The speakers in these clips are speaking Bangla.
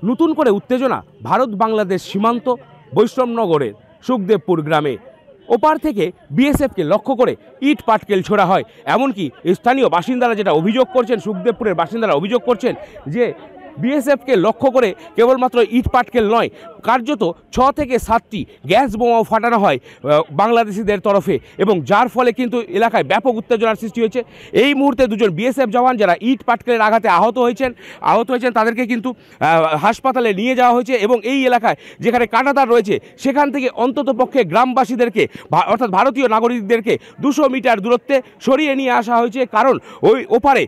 নতুন করে উত্তেজনা ভারত বাংলাদেশ সীমান্ত বৈষ্ণবনগরের সুখদেবপুর গ্রামে। ওপার থেকে বিএসএফকে লক্ষ্য করে ইট পাটকেল ছোড়া হয়। এমনকি স্থানীয় বাসিন্দারা যেটা অভিযোগ করছেন, সুখদেবপুরের বাসিন্দারা অভিযোগ করছেন যে বিএসএফকে লক্ষ্য করে কেবলমাত্র ইট পাটকেল নয়, কার্যত 6 থেকে 7টি গ্যাস বোমাও ফাটানো হয় বাংলাদেশিদের তরফে, এবং যার ফলে কিন্তু এলাকায় ব্যাপক উত্তেজনার সৃষ্টি হয়েছে। এই মুহূর্তে দুজন বিএসএফ জওয়ান যারা ইট পাটকেলের আঘাতে আহত হয়েছেন তাদেরকে কিন্তু হাসপাতালে নিয়ে যাওয়া হয়েছে, এবং এই এলাকায় যেখানে কাঁটাতার রয়েছে সেখান থেকে অন্ততপক্ষে গ্রামবাসীদেরকে অর্থাৎ ভারতীয় নাগরিকদেরকে 200 মিটার দূরত্বে সরিয়ে নিয়ে আসা হয়েছে। কারণ ওই ওপারে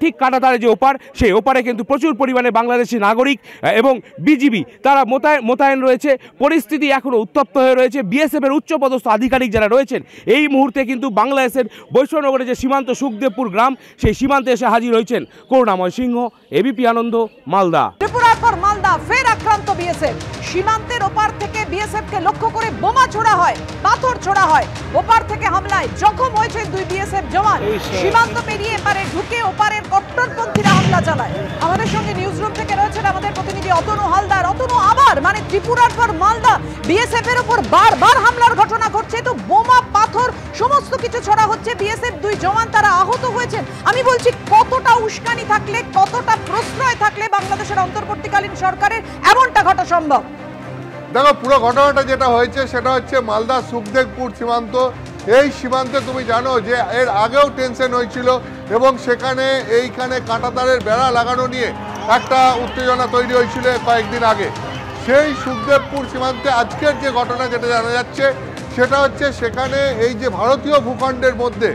ঠিক কাঁটাতারে যে ওপার, সেই ওপারে কিন্তু প্রচুর পরিমাণে বাংলাদেশি নাগরিক এবং বিজিবি তারা মোতায়েন রয়েছে। পরিস্থিতি এখনও উত্তপ্ত হয়ে রয়েছে। বিএসএফের উচ্চপদস্থ আধিকারিক যারা রয়েছেন এই মুহূর্তে কিন্তু বাংলাদেশের বৈষ্ণবনগরের যে সীমান্ত সুখদেবপুর গ্রাম, সেই সীমান্তে এসে হাজির হয়েছেন। করুণাময় সিংহ, এবিপি আনন্দ, মালদা। ত্রিপুরার পর মালদা ফের আক্রান্ত বিএসএফ। সীমান্তের ওপার থেকে বিএসএফকে লক্ষ্য করে বোমা ছোড়া হয়, পাথর ছোড়া হয়। ওপার থেকে হামলায় জখম হয়েছে 2 বিএসএফ জওয়ান। সীমান্ত পেরিয়ে এপারে ঢুকে ওপারের কট্টরপন্থীরা হামলা চালায়। আমাদের সঙ্গে নিউজরুম থেকে রয়েছেন আমাদের প্রতিনিধি অতনু হালদার। অতনু, আবার ত্রিপুরার পর মালদা বিএসএফ এর উপর বারবার হামলার ঘটনা ঘটছে, তো বোমা পাথর সমস্ত কিছু ছড়া হচ্ছে। বিএসএফ 2 জওয়ান তারা আহত হয়েছেন। আমি বলছি, কতটা উস্কানি থাকলে, কতটা প্রশ্রয় থাকলে বাংলাদেশের অন্তর্বর্তীকালীন সরকারের এমনটা ঘটা সম্ভব? দেখো, পুরো ঘটনাটা যেটা হয়েছে সেটা হচ্ছে মালদা সুখদেবপুর সীমান্ত। এই সীমান্তে তুমি জানো যে এর আগেও টেনশন হয়েছিল, এবং এইখানে কাঁটাতারের বেড়া লাগানো নিয়ে একটা উত্তেজনা তৈরি হয়েছিল কয়েকদিন আগে। সেই সুখদেবপুর সীমান্তে আজকের যে ঘটনা যেটা জানা যাচ্ছে সেটা হচ্ছে সেখানে এই যে ভারতীয় ভূখণ্ডের মধ্যে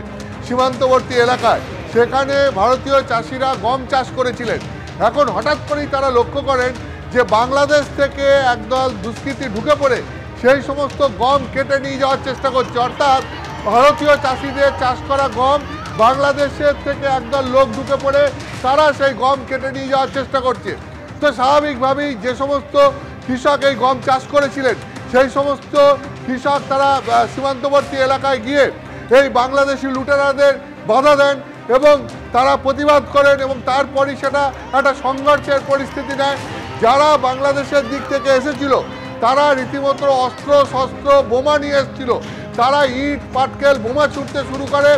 সীমান্তবর্তী এলাকায় সেখানে ভারতীয় চাষিরা গম চাষ করেছিলেন। এখন হঠাৎ করেই তারা লক্ষ্য করেন যে বাংলাদেশ থেকে একদল দুষ্কৃতী ঢুকে পড়ে সেই সমস্ত গম কেটে নিয়ে যাওয়ার চেষ্টা করছে। অর্থাৎ ভারতীয় চাষিদের চাষ করা গম বাংলাদেশের থেকে একদল লোক ঢুকে পড়ে তারা সেই গম কেটে নিয়ে যাওয়ার চেষ্টা করছে। তো স্বাভাবিকভাবেই যে সমস্ত কৃষক এই গম চাষ করেছিলেন সেই সমস্ত কৃষক তারা সীমান্তবর্তী এলাকায় গিয়ে এই বাংলাদেশি লুটেরাদের বাধা দেন এবং তারা প্রতিবাদ করেন, এবং তারপরই সেটা একটা সংঘর্ষের পরিস্থিতি নেয়। যারা বাংলাদেশের দিক থেকে এসেছিল তারা রীতিমতো অস্ত্র শস্ত্র বোমা নিয়ে এসেছিল। তারা ইট পাটকেল বোমা ছুটতে শুরু করে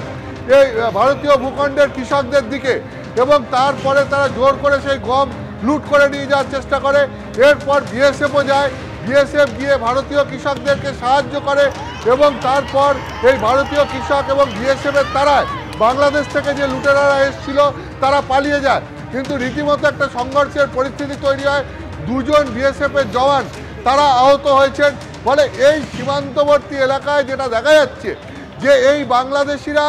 এই ভারতীয় ভূখণ্ডের কৃষকদের দিকে, এবং তারপরে তারা জোর করে সেই গম লুট করে নিয়ে যাওয়ার চেষ্টা করে। এরপর বিএসএফও যায়, বিএসএফ গিয়ে ভারতীয় কৃষকদেরকে সাহায্য করে, এবং তারপর এই ভারতীয় কৃষক এবং বিএসএফের তারায় বাংলাদেশ থেকে যে লুটেরারা এসেছিল তারা পালিয়ে যায়। কিন্তু রীতিমতো একটা সংঘর্ষের পরিস্থিতি তৈরি হয়। 2 জন বিএসএফের জওয়ান তারা আহত হয়েছেন। ফলে এই সীমান্তবর্তী এলাকায় যেটা দেখা যাচ্ছে যে এই বাংলাদেশিরা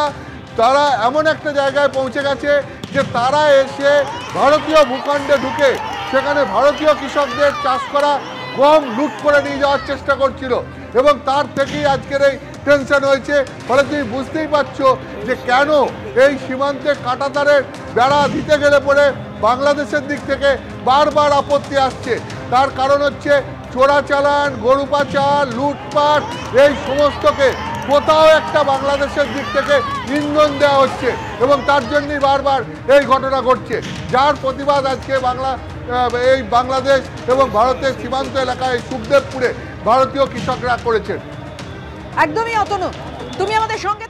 তারা এমন একটা জায়গায় পৌঁছে গেছে যে তারা এসে ভারতীয় ভূখণ্ডে ঢুকে সেখানে ভারতীয় কৃষকদের চাষ করা গম লুট করে নিয়ে যাওয়ার চেষ্টা করছিল, এবং তার থেকেই আজকের এই টেনশন হয়েছে। ফলে তুমি বুঝতেই পারছো যে কেন এই সীমান্তে কাঁটাতারের বেড়া দিতে গেলে পরে বাংলাদেশের দিক থেকে বারবার আপত্তি আসছে। তার কারণ হচ্ছে চোরাচালান, গরু পাচার, লুটপাট, এই সমস্তকে কোথাও একটা বাংলাদেশের দিক থেকে ইন্ধন দেওয়া হচ্ছে, এবং তার জন্যই বারবার এই ঘটনা ঘটছে। যার প্রতিবাদ আজকে এই বাংলাদেশ এবং ভারতের সীমান্ত এলাকায় সুখদেবপুরে ভারতীয় কৃষকরা করেছেন। একদমই অতনু, তুমি আমাদের সঙ্গে